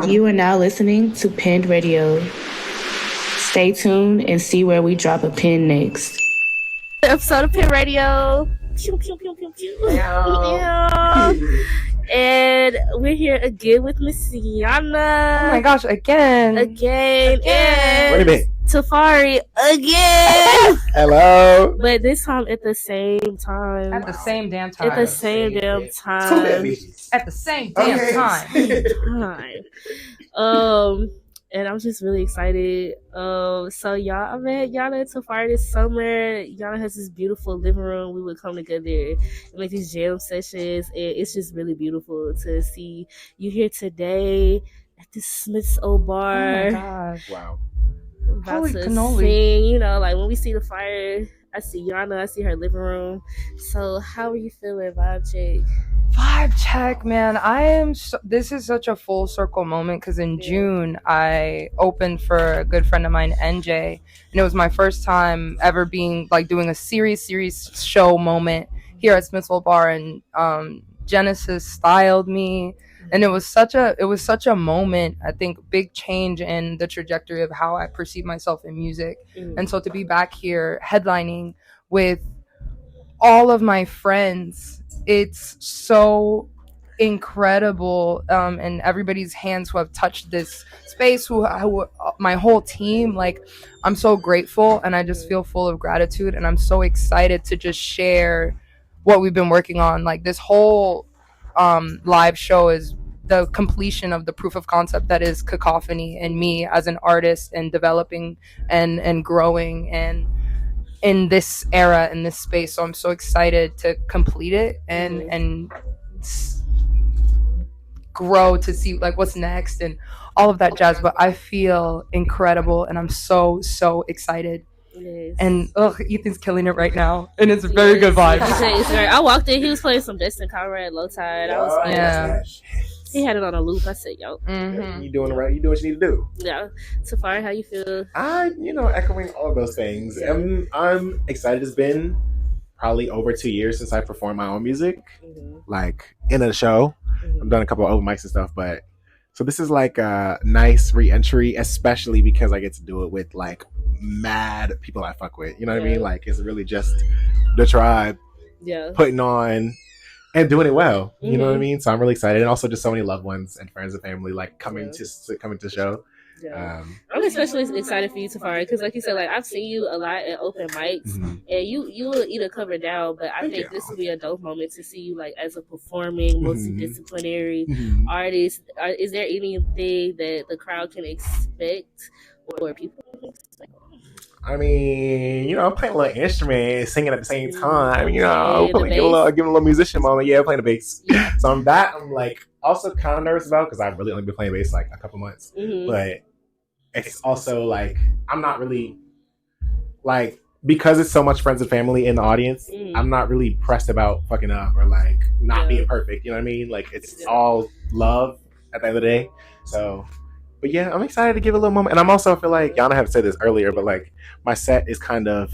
You are now listening to Pinned Radio. Stay tuned and see where we drop a pin next. Episode of Pin Radio. Pew, pew, pew, pew, pew. Yeah. And we're here again with Miss Yana. Oh my gosh, again. And Wait a minute. Tafari again. Hello. But this time at the same time. At the same damn time. At the same damn time. At the same damn time. And I'm just really excited. So y'all, I met Yana and Tafari this summer. Yana has this beautiful living room. We would come together and make these jam sessions, and it's just really beautiful to see you here today at the Smith's Old Bar. Oh my gosh! Wow. About Holy to cannoli. sing, you know, like when we see the fire, I see Yana, I see her living room. So how are you feeling, vibe check? Vibe check, man. This is such a full circle moment because in June I opened for a good friend of mine, NJ, and it was my first time ever being like doing a series show moment here at Smith's Old Bar, and Genesis styled me, and it was such a moment. I think big change in the trajectory of how I perceive myself in music, and so to be back here headlining with all of my friends. It's so incredible, and everybody's hands who have touched this space, who my whole team, like I'm so grateful, and I just feel full of gratitude, and I'm so excited to just share what we've been working on. Like this whole live show is the completion of the proof of concept that is Cacophony and me as an artist and developing and growing and in this era, in this space. So I'm so excited to complete it and grow to see like what's next and all of that jazz. But I feel incredible, and I'm so excited. Yes. And Ethan's killing it right now, and it's a very good vibe. I walked in, he was playing some Destin Conrad, Low Tide. I was like, Yeah. He had it on a loop. I said, yo. You doing it right. You doing what you need to do. Yeah. Tafari, how you feel? Echoing all of those things. I'm excited. It's been probably over 2 years since I performed my own music, like in a show. I've done a couple of open mics and stuff, but so this is like a nice re-entry, especially because I get to do it with like mad people I fuck with. You know what I mean? Like it's really just the tribe putting on and doing it well. You know what I mean? So I'm really excited. And also just so many loved ones and friends and family like coming to the show. Yeah. I'm especially excited for you, Tafari, because like you said, like I've seen you a lot at open mics, and you will either cover down, but I think this will be a dope moment to see you like as a performing, multidisciplinary artist. Is there anything that the crowd can expect or people can expect? I mean, I'm playing a little instrument, singing at the same time. Give a little musician moment. Yeah, playing the bass. Yeah. So I'm like also kind of nervous about because I've really only been playing bass like a couple months. But it's also like I'm not really like because it's so much friends and family in the audience. I'm not really pressed about fucking up or like not being perfect. You know what I mean? Like it's all love at the end of the day. So. But yeah, I'm excited to give a little moment. And I'm also feel like, Yana had said this earlier, but like my set is kind of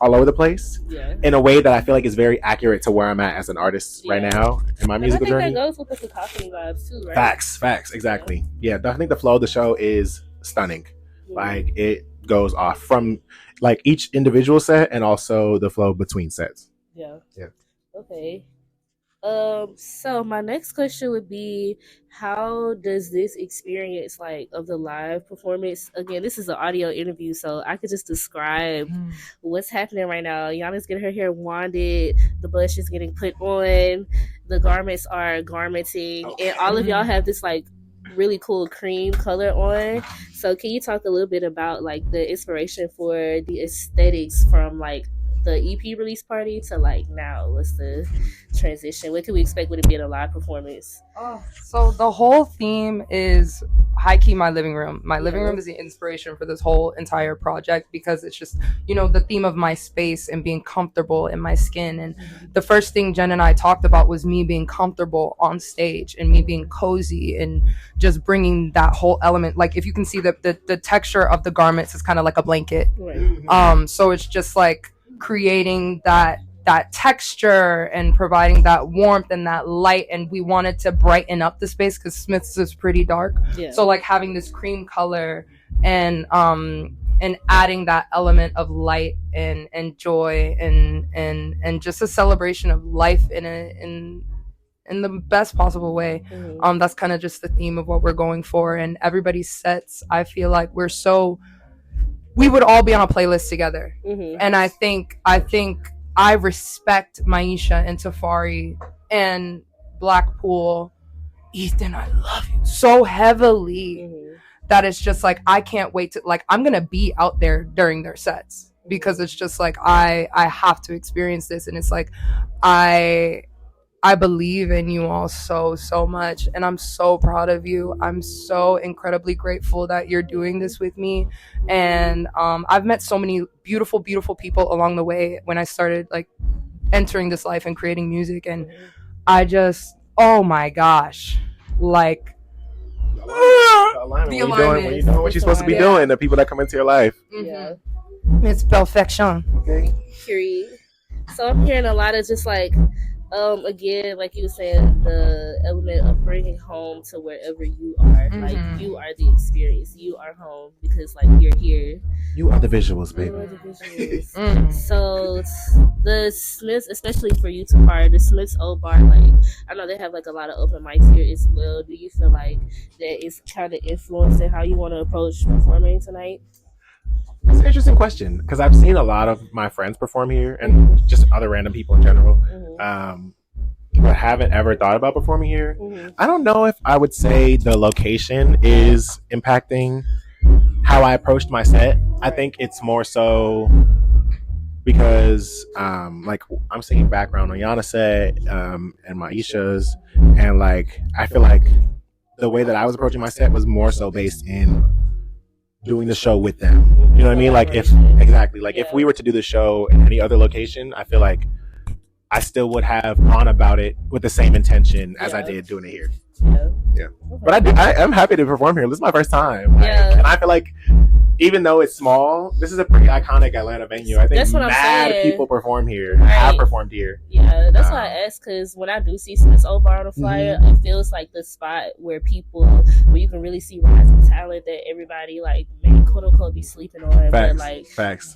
all over the place in a way that I feel like is very accurate to where I'm at as an artist right now in my musical journey. I think that goes with the cacophony vibes too, right? Facts, exactly. Yeah, I think the flow of the show is stunning. Like it goes off from like each individual set and also the flow between sets. Yeah. Okay. So my next question would be, how does this experience like of the live performance, again, this is an audio interview, so I could just describe what's happening right now. Yana's getting her hair wanded, the blush is getting put on, the garments are garmenting, and all of y'all have this like really cool cream color on. So can you talk a little bit about like the inspiration for the aesthetics from like the EP release party to like now? What's the transition? What can we expect with it being a live performance? So the whole theme is high key my living room. My living room is the inspiration for this whole entire project because it's just, the theme of my space and being comfortable in my skin. And the first thing Jen and I talked about was me being comfortable on stage and me being cozy and just bringing that whole element. Like if you can see the texture of the garments is kind of like a blanket. So it's just like creating that that texture and providing that warmth and that light, and we wanted to brighten up the space because Smith's is pretty dark. So like having this cream color and adding that element of light and joy and just a celebration of life in the best possible way. That's kind of just the theme of what we're going for. And everybody's sets, I feel like we would all be on a playlist together. And I think I respect Maisha and Tafari and Blackpool, Ethan, I love you so heavily that it's just like I can't wait to, like, I'm gonna be out there during their sets because it's just like I have to experience this. And it's like I believe in you all so much, and I'm so proud of you. I'm so incredibly grateful that you're doing this with me. And I've met so many beautiful people along the way when I started like entering this life and creating music, and I just, oh my gosh, like when you're doing what you're supposed to be doing, the people that come into your life. It's perfection. Okay. Period. So I'm hearing a lot of just like again, like you were saying, the element of bringing home to wherever you are. Like, you are the experience. You are home because, like, you're here. You are the visuals, baby. You are the visuals. So the Smiths, especially for you, Tafari, the Smiths Old Bar, like, I know they have like a lot of open mics here as well. Do you feel like that is kind of influencing how you want to approach performing tonight? It's an interesting question because I've seen a lot of my friends perform here and just other random people in general, but haven't ever thought about performing here. I don't know if I would say the location is impacting how I approached my set. I think it's more so because like I'm singing background on Yana's set and Maisha's, and like I feel like the way that I was approaching my set was more so based in doing the show with them. You know what I mean? Like if we were to do the show in any other location, I feel like I still would have gone about it with the same intention as I did doing it here. But I am happy to perform here. This is my first time. And I feel like even though it's small, this is a pretty iconic Atlanta venue. I think mad people perform here, have performed here. Yeah, that's why I asked, because when I do see Smith's Old Bar on the flyer, it feels like the spot where you can really see rising talent that everybody like may quote unquote be sleeping on. But like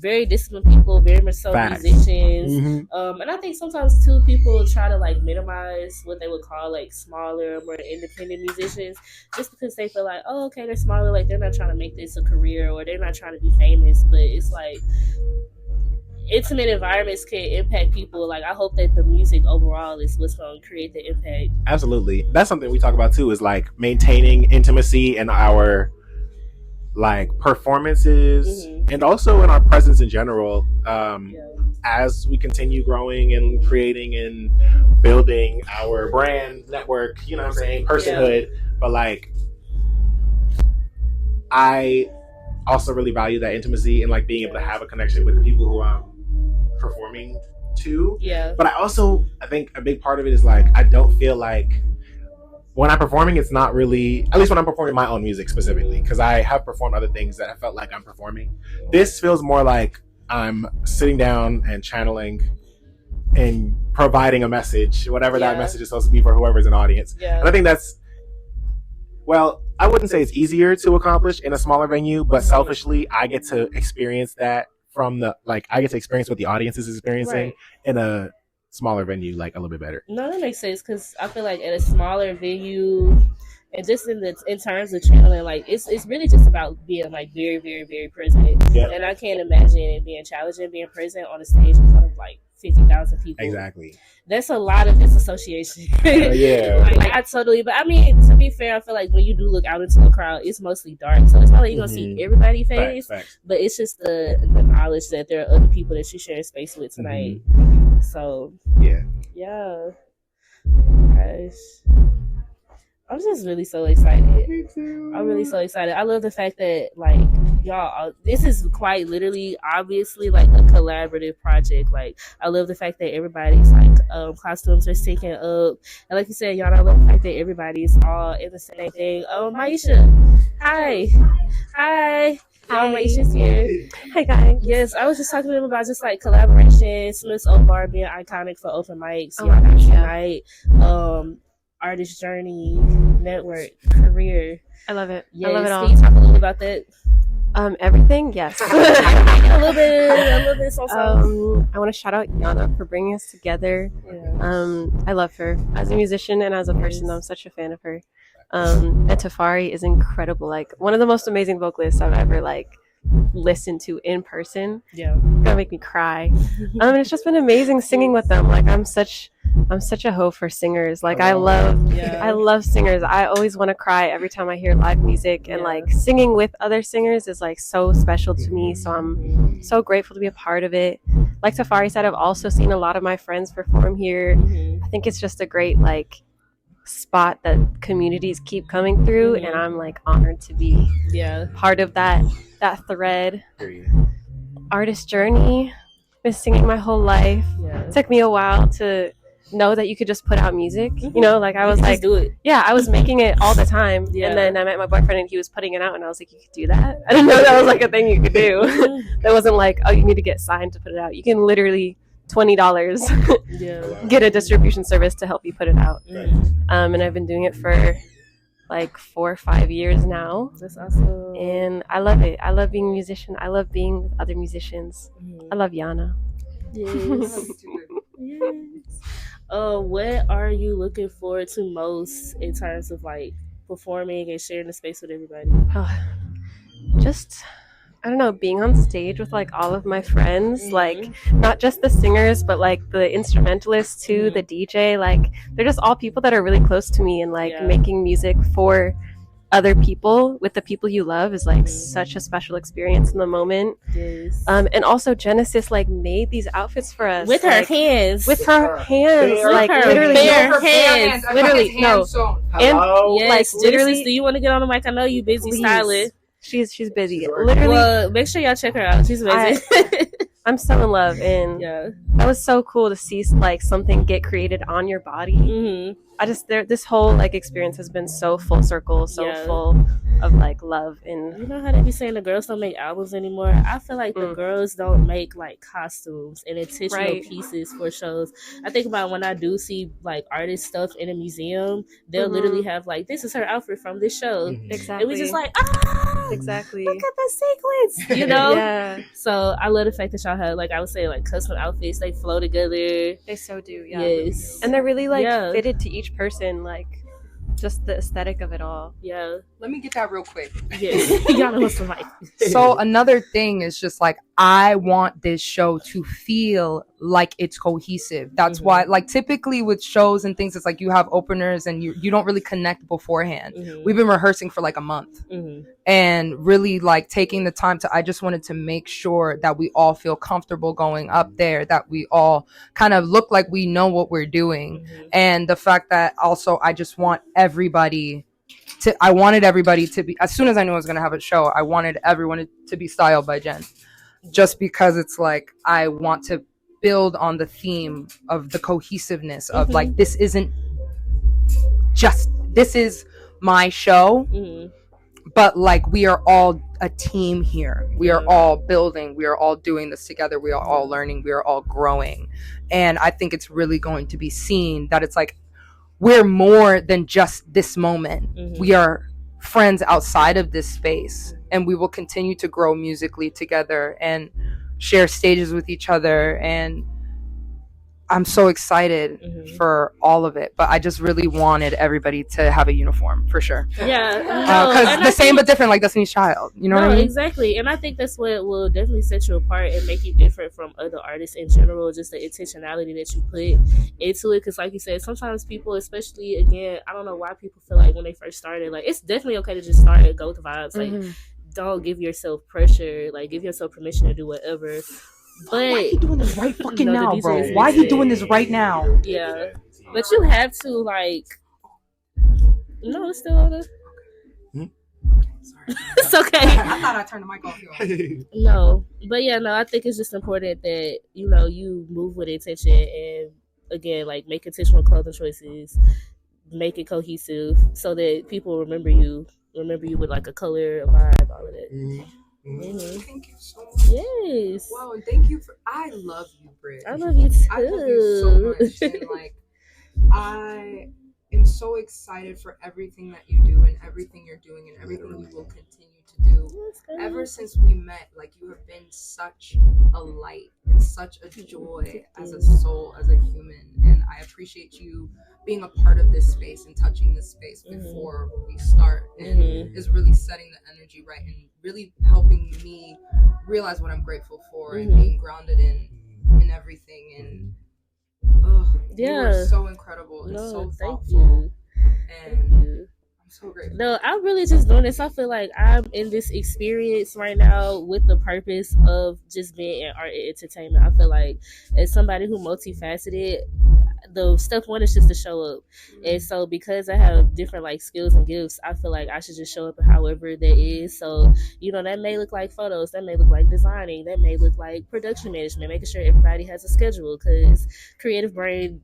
very disciplined people, very much so musicians. And I think sometimes too people try to like minimize what they would call like smaller, more independent musicians, just because they feel like, oh, okay, they're smaller, like they're not trying to make this a career or they're not trying to be famous. But it's like intimate environments can impact people. Like I hope that the music overall is what's going to create the impact. Absolutely. That's something we talk about too, is like maintaining intimacy in our like performances and also in our presence in general, as we continue growing and creating and building our brand network, you know what I'm saying, personhood. But like I also really value that intimacy and like being able to have a connection with the people who I'm performing to. But I think a big part of it is like I don't feel like when I'm performing, it's not really, at least when I'm performing my own music specifically, because I have performed other things that I felt like I'm performing. This feels more like I'm sitting down and channeling and providing a message, whatever that message is supposed to be for whoever's an audience. And I think that's, well, I wouldn't say it's easier to accomplish in a smaller venue, but selfishly, I get to experience that I get to experience what the audience is experiencing in a smaller venue, like a little bit better. No, that makes sense, because I feel like at a smaller venue, and just in terms of channeling, like it's really just about being like very, very, very present. And I can't imagine it being challenging being present on a stage in front of like 50,000 people. Exactly. That's a lot of disassociation. Like I totally. But I mean, to be fair, I feel like when you do look out into the crowd, it's mostly dark, so it's not like you're gonna see everybody's face. But it's just the knowledge that there are other people that you share space with tonight. So yeah. Gosh. I'm just really so excited. Me too. I'm really so excited. I love the fact that, like, y'all, this is quite literally, obviously, like, a collaborative project. Like, I love the fact that everybody's, like, costumes are sticking up. And like you said, y'all, I love the fact that everybody's all in the same thing. Maisha, hi. Maisha's here. Hi guys. Yes, I was just talking to them about just like collaboration, Smith's Old Bar being iconic for open mics, tonight, artist journey, network, career. I love it. Yes. I love it all. Can you talk a little about that? Everything, yes. a little bit. So. I want to shout out Yana for bringing us together. Yeah. I love her as a musician and as a person. I'm such a fan of her. And Tafari is incredible. Like one of the most amazing vocalists I've ever listened to in person. Yeah, gonna make me cry. And it's just been amazing singing with them. Like I'm such a hoe for singers. Like I love singers. I always want to cry every time I hear live music, and like singing with other singers is like so special to me. So I'm so grateful to be a part of it. Like Tafari said, I've also seen a lot of my friends perform here. I think it's just a great spot that communities keep coming through, and I'm like honored to be part of that thread. Artist journey. Been singing my whole life. It took me a while to know that you could just put out music. You know, like I was like, do it. Yeah, I was making it all the time. And then I met my boyfriend and he was putting it out, and I was like, you could do that? I didn't know that was like a thing you could do. That wasn't like, oh, you need to get signed to put it out. You can literally $20 get a distribution service to help you put it out. And I've been doing it for like 4 or 5 years now. That's awesome. And I love it. I love being a musician. I love being with other musicians. I love Yana. Yes. What are you looking forward to most in terms of like performing and sharing the space with everybody? Just, I don't know, being on stage with like all of my friends, like not just the singers, but like the instrumentalists too, the DJ, like they're just all people that are really close to me, and like making music for other people with the people you love is like such a special experience in the moment. And also Genesis like made these outfits for us with her hands, like literally bare hands, literally no, and like literally. Do you want to get on the mic? I know you busy styling. She's busy. Literally. Well, make sure y'all check her out. She's busy. I'm so in love, and that was so cool to see like something get created on your body. I just this whole like experience has been so full circle, so full of like love. And you know how they be saying the girls don't make albums anymore? I feel like the girls don't make like costumes and intentional pieces for shows. I think about when I do see like artist stuff in a museum, they'll literally have like, this is her outfit from this show. Exactly. And we just like, exactly. Look at the sequence, you know? So I love the fact that y'all have, like I would say, like custom outfits. They flow together. They so do, Yes. And they're really like fitted to each person, like just the aesthetic of it all. Let me get that real quick. Yes. Y'all know what's the mic. So another thing is just like, I want this show to feel like it's cohesive. That's why, like, typically with shows and things, it's like you have openers and you don't really connect beforehand. We've been rehearsing for like a month and really like taking the time to, I just wanted to make sure that we all feel comfortable going up there, that we all kind of look like we know what we're doing. And the fact that also I just want everybody to, I wanted everybody to be, as soon as I knew I was going to have a show, I wanted everyone to be styled by Jen. Just because it's like, I want to build on the theme of the cohesiveness of like, this isn't just, this is my show, but like, we are all a team here. We are all building. We are all doing this together. We are all learning. We are all growing. And I think it's really going to be seen that it's like, we're more than just this moment. We are friends outside of this space, and we will continue to grow musically together and share stages with each other. And I'm so excited for all of it, but I just really wanted everybody to have a uniform for sure. Because the same but different, like Destiny's Child, you know what I mean? Exactly. And I think that's what will definitely set you apart and make you different from other artists in general, just the intentionality that you put into it. Because like you said, sometimes people, especially, again, I don't know why people feel like when they first started, like, it's definitely okay to just start and go with the vibes. Like, don't give yourself pressure, like, give yourself permission to do whatever. But why he doing this right fucking now, bro? Why he doing this right now? Yeah, but you have to, like, no, it's still on It's okay. I thought I turned the mic off. No, but yeah, no, I think it's just important that, you know, you move with intention and again, like make intentional clothing choices, make it cohesive so that people remember you with like a color, a vibe, all of that. Thank you so much. Yes. Wow, and thank you I love you, Britt. I love you too. I love you so much. And like, I am so excited for everything that you do and everything you're doing and everything you will continue to do. Ever since we met, like, you have been such a light and such a joy as a soul, as a human. And I appreciate you being a part of this space and touching this space before we start, and is really setting the energy right and really helping me realize what I'm grateful for and being grounded in everything. And you were so incredible and so thoughtful. And I'm so grateful. No, I'm really just doing this. I feel like I'm in this experience right now with the purpose of just being in art and entertainment. I feel like as somebody who multifaceted, the step one is just to show up. And so because I have different like skills and gifts, I feel like I should just show up however that is. So, you know, that may look like photos, that may look like designing, that may look like production management, making sure everybody has a schedule, because creative brain,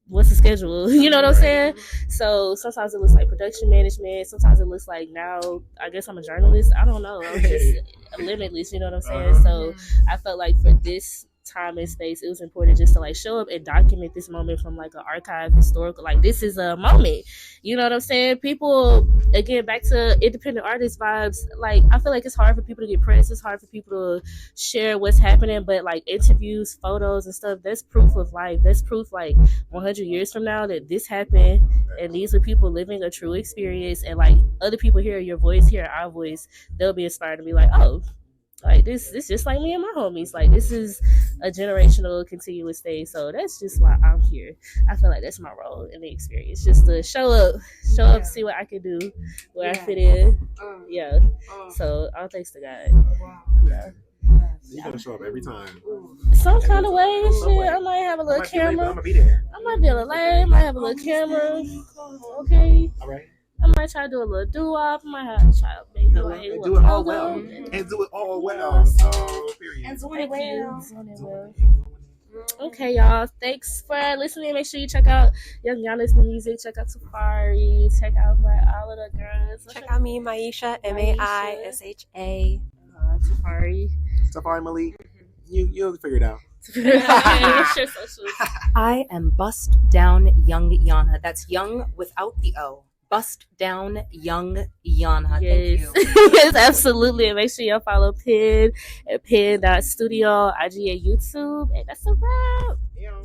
what's the schedule? You know what I'm saying? So sometimes it looks like production management, sometimes it looks like, now I guess I'm a journalist, I don't know, I'm just limitless, you know what I'm saying? So I felt like for this time and space, it was important just to like show up and document this moment from like an archive, historical, like this is a moment, you know what I'm saying? People, again, back to independent artist vibes, like I feel like it's hard for people to get press, it's hard for people to share what's happening, but like interviews, photos and stuff, that's proof of life, that's proof like 100 years from now that this happened and these are people living a true experience, and like other people hear your voice, hear our voice, they'll be inspired to be like, oh, like this just like me and my homies, like this is a generational continuous thing. So that's just why I'm here. I feel like that's my role in the experience, just to show up, see what I can do, where I fit in. So all thanks to God. You gotta show up every time. Some kind of way, shit. I might have a little camera. I'm gonna be there. I might be a little late. I might have a little camera. Okay. All right. I might try to do a little doo-wop. I might have to try to make and do it all well. And do it all well. Oh, period. And doing it well. Okay, y'all. Thanks for listening. Make sure you check out Yung Yana's new music. Check out Tafari. Check out all of the girls. Check out me, Maisha, Maisha. Tafari Malik. You'll figure it out. I am Bust Down Yung Yana. That's Young without the O. Bust Down Yung Yana. Yes. Thank you. Yes, absolutely. And make sure y'all follow Pin at pin.studio, IG and YouTube. And that's a wrap. Yeah.